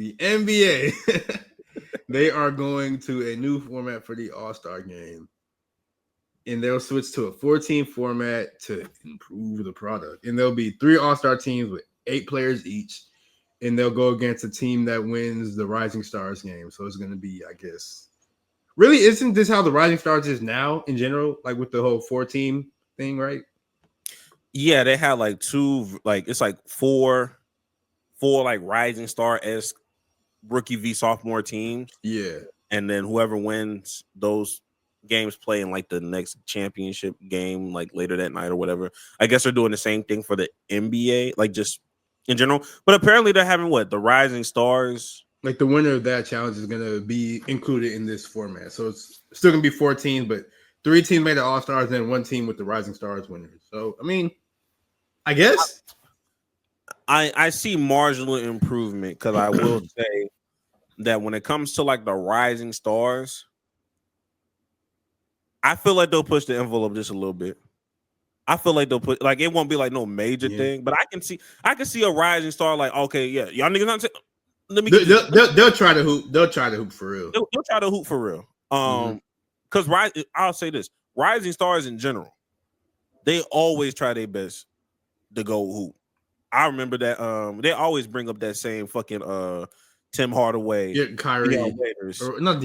The NBA, they are going to a new format for the All-Star game. And they'll switch to a 14 format to improve the product. And there'll be 3 All-Star teams with 8 players each. And they'll go against a team that wins the Rising Stars game. So it's going to be, I guess, really, isn't this how the Rising Stars is now in general? Like with the whole 4-team thing, right? Yeah, they had like 2, like it's like 4 like Rising Star-esque rookie v sophomore teams. Yeah. And then whoever wins those games play in like the next championship game, like later that night or whatever. I guess they're doing the same thing for the NBA, like just in general. But apparently they're having the Rising Stars. Like the winner of that challenge is going to be included in this format. So it's still going to be 4 teams, but 3 teams made the All-Stars and then 1 team with the Rising Stars winners. So, I mean, I guess. I see marginal improvement because I will say that when it comes to like the Rising Stars, I feel like they'll push the envelope just a little bit. I feel like they'll put like it won't be like no major thing, but I can see a Rising Star like, okay, yeah, y'all niggas not let me. They'll try to hoop. They'll try to hoop for real. They'll try to hoop for real. Because I'll say this: Rising Stars in general, they always try their best to go hoop. I remember that they always bring up that same fucking Tim Hardaway, Kyrie, Dion Waiters, or not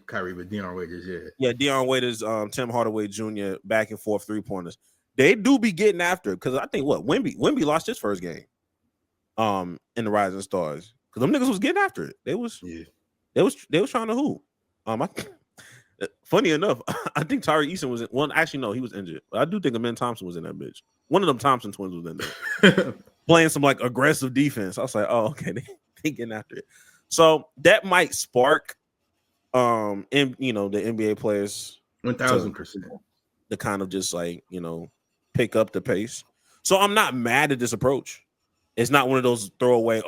Kyrie, but Dion Waiters, Dion Waiters, Tim Hardaway Jr. back and forth 3-pointers. They do be getting after it because I think Wemby lost his first game, in the Rising Stars because them niggas was getting after it. They was trying to hoop. Funny enough, I think Tyree Eason was in. Well, actually, no, he was injured. But I do think Amen Thompson was in that bitch. One of them Thompson twins was in there playing some like aggressive defense. I was like, oh, okay, they getting after it. So that might spark, the NBA players 1000% to kind of just like pick up the pace. So I'm not mad at this approach. It's not one of those throwaway.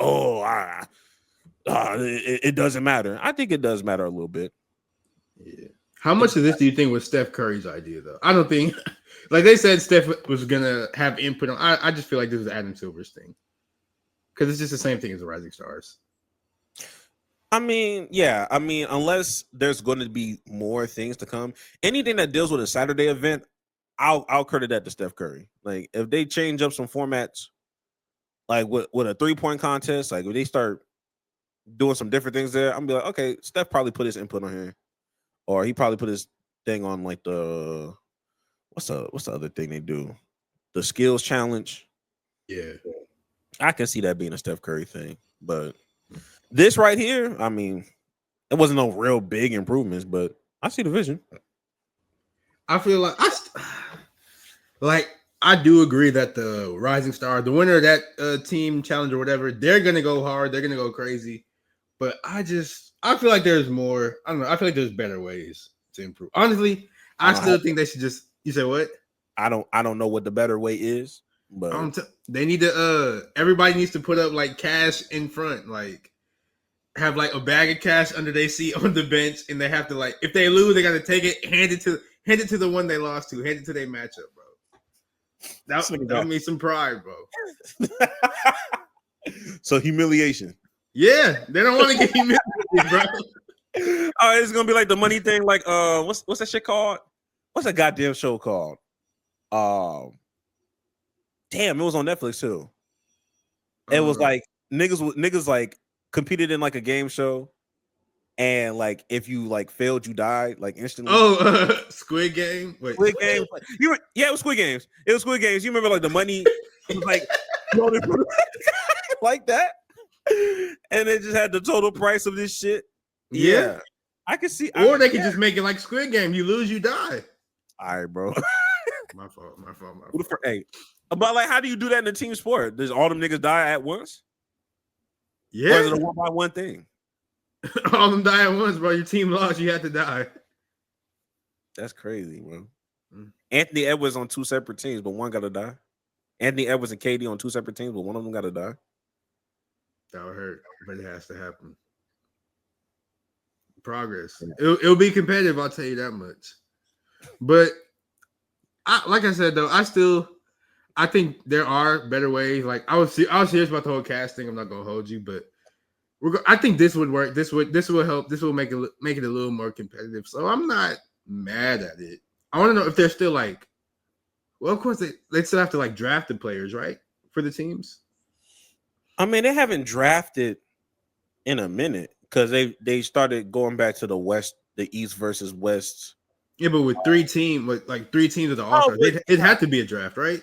It doesn't matter. I think it does matter a little bit. Yeah. How much of this do you think was Steph Curry's idea, though? I don't think, like they said, Steph was gonna have input on. I just feel like this was Adam Silver's thing because it's just the same thing as the Rising Stars. I mean, yeah. I mean, unless there's going to be more things to come, anything that deals with a Saturday event, I'll credit that to Steph Curry. Like if they change up some formats, like with a 3-point contest, like if they start doing some different things there, I'm be like, okay, Steph probably put his input on here. Or he probably put his thing on like the what's the other thing they do? The skills challenge. Yeah. I can see that being a Steph Curry thing. But this right here, I mean, it wasn't no real big improvements, but I see the vision. I feel like I do agree that the Rising Star, the winner of that team challenge or whatever, they're gonna go hard, they're gonna go crazy. But I feel like there's more. I don't know. I feel like there's better ways to improve. Honestly, I still think they should just. You say what? I don't know what the better way is, but they need to. Everybody needs to put up like cash in front, like have like a bag of cash under their seat on the bench, and they have to like if they lose, they got to take it, hand it to the one they lost to, hand it to their matchup, bro. That means some pride, bro. So humiliation. Yeah, they don't want to get humiliated, bro. Oh, it's gonna be like the money thing. Like, what's that shit called? What's that goddamn show called? Damn, it was on Netflix too. It was like niggas like competed in like a game show, and like if you like failed, you died like instantly. Oh, Squid Game. Wait, Squid Game. It was Squid Games. It was Squid Games. You remember like the money? It was like like that. And they just had the total price of this shit. Yeah. I can see. Or they could just make it like Squid Game. You lose, you die. All right, bro. My fault. Hey, but like, how do you do that in a team sport? Does all them niggas die at once? Yeah. Or is it a 1-by-1 thing? All them die at once, bro. Your team lost, you had to die. That's crazy, bro. Anthony Edwards on 2 separate teams, but one gotta die. Anthony Edwards and KD on 2 separate teams, but one of them gotta die. That would hurt, but it has to happen. Progress. It'll be competitive, I'll tell you that much. But like I said, though, I think there are better ways. Like I was serious about the whole cast thing. I'm not gonna hold you, but I think this would work. This will help. This will make it a little more competitive. So I'm not mad at it. I want to know if they're still like. Well, of course they still have to like draft the players, right, for the teams. I mean, they haven't drafted in a minute because they started going back to the East versus West. Yeah, but with three teams of the All-Stars, it had to be a draft, right?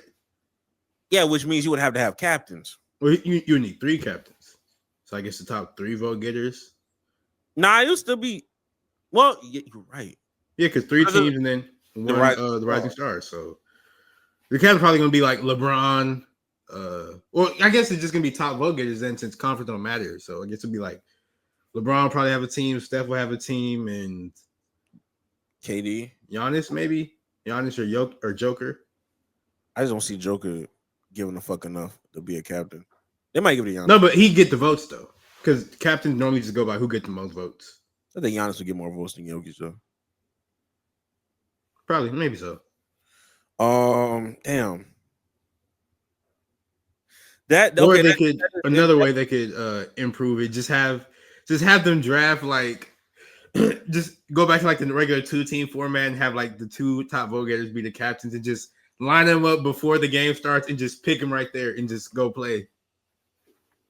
Yeah, which means you would have to have captains. Well, you need 3 captains. So I guess the top 3 vote getters. Nah, it used to be. Well, yeah, you're right. Yeah, because 3 teams and then the Rising Stars. So the captain's probably going to be like LeBron. Well, I guess it's just going to be top vote getters then, since conference don't matter. So I guess it'll be like LeBron will probably have a team, Steph will have a team, and KD, Giannis maybe, Giannis or Joker. I just don't see Joker giving a fuck enough to be a captain. They might give it to Giannis. No, but he get the votes though, because captains normally just go by who get the most votes. I think Giannis would get more votes than Jokic though. Probably, maybe so. Damn. That or they could another way they could improve it. Just have them draft like. Just go back to like the regular 2-team format and have like the 2 top vote getters be the captains and just line them up before the game starts and just pick them right there and just go play.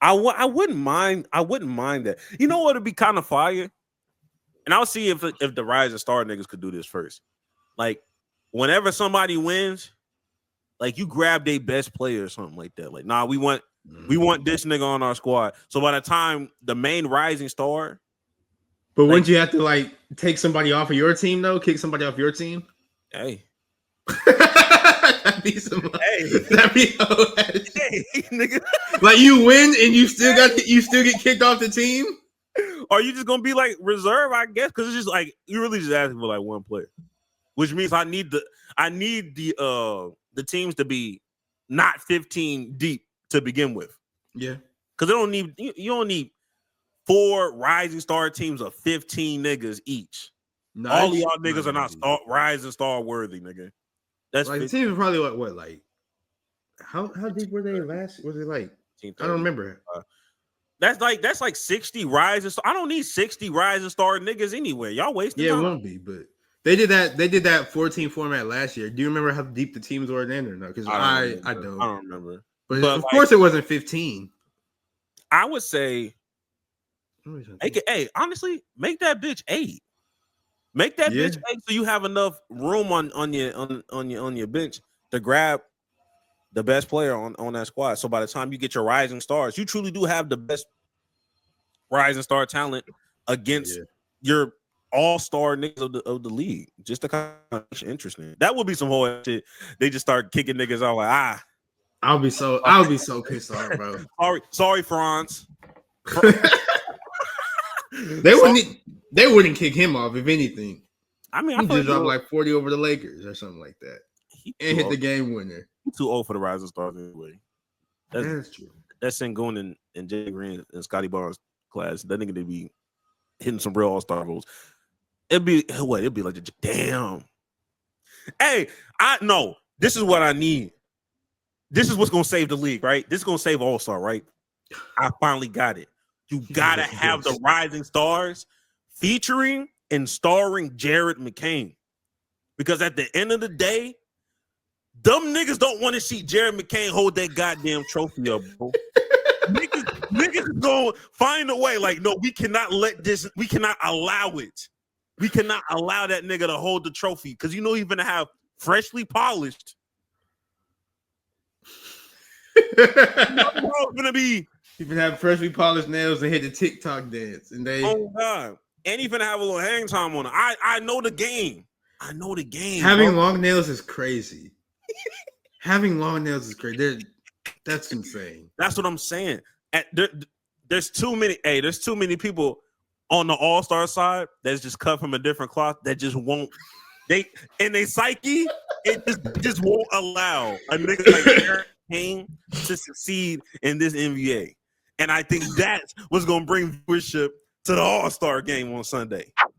I wouldn't mind that. You know what would be kind of fire? And I'll see if the Rising Star niggas could do this first. Like whenever somebody wins, like you grab their best player or something like that. Like, nah, we want this nigga on our squad. So by the time the main Rising Star. But wouldn't you have to like take somebody off of your team though? Kick somebody off your team? Hey. That'd be nigga. Like you win and you still get kicked off the team? Or you just gonna be like reserve, I guess, because it's just like you really just asking for like one player. Which means I need the teams to be not 15 deep to begin with. Yeah. Because you don't need 4 Rising Star teams of 15 niggas each. Nice. All of y'all niggas are not Rising Star worthy, nigga. That's like the team is probably like how deep were they last? Was it like I don't remember. That's like 60 Rising Star. I don't need 60 Rising Star niggas anyway. Y'all wasting time. It won't be, but they did that 14 format last year. Do you remember how deep the teams were then or not? Because I don't remember. But of course it wasn't 15. I would say honestly, make that bitch 8. Make that bitch 8 so you have enough room on your bench to grab the best player on that squad. So by the time you get your Rising Stars, you truly do have the best Rising Star talent against your all-star niggas of the league. Just to kind of interesting. That would be some whole shit. They just start kicking niggas out like I'll be so pissed off, bro. Sorry, Franz. They wouldn't kick him off if anything. I mean, he just dropped like 40 over the Lakers or something like that, and hit the game winner. He's too old for the Rising Stars anyway. That's true. That's Sengun and Jay Green and Scotty Barnes class. That nigga to be hitting some real all-star roles. It'd be like damn. Hey, I know this is what I need. This is what's gonna save the league, right? This is gonna save All-Star, right? I finally got it. You gotta have the Rising Stars featuring and starring Jared McCain. Because at the end of the day, dumb niggas don't want to see Jared McCain hold that goddamn trophy up, bro. niggas gonna find a way. Like, no, we cannot allow it. We cannot allow that nigga to hold the trophy because you know he's gonna have freshly polished. Gonna be. He been having freshly polished nails and hit the TikTok dance, and they. Oh God! And he finna have a little hang time on it. I know the game. Having long nails is crazy. Having long nails is crazy. That's insane. That's what I'm saying. There's too many. There's too many people on the All-Star side that's just cut from a different cloth that just won't. They psyche it just won't allow a nigga like Jared McCain to succeed in this NBA. And I think that's what's going to bring viewership to the All-Star game on Sunday.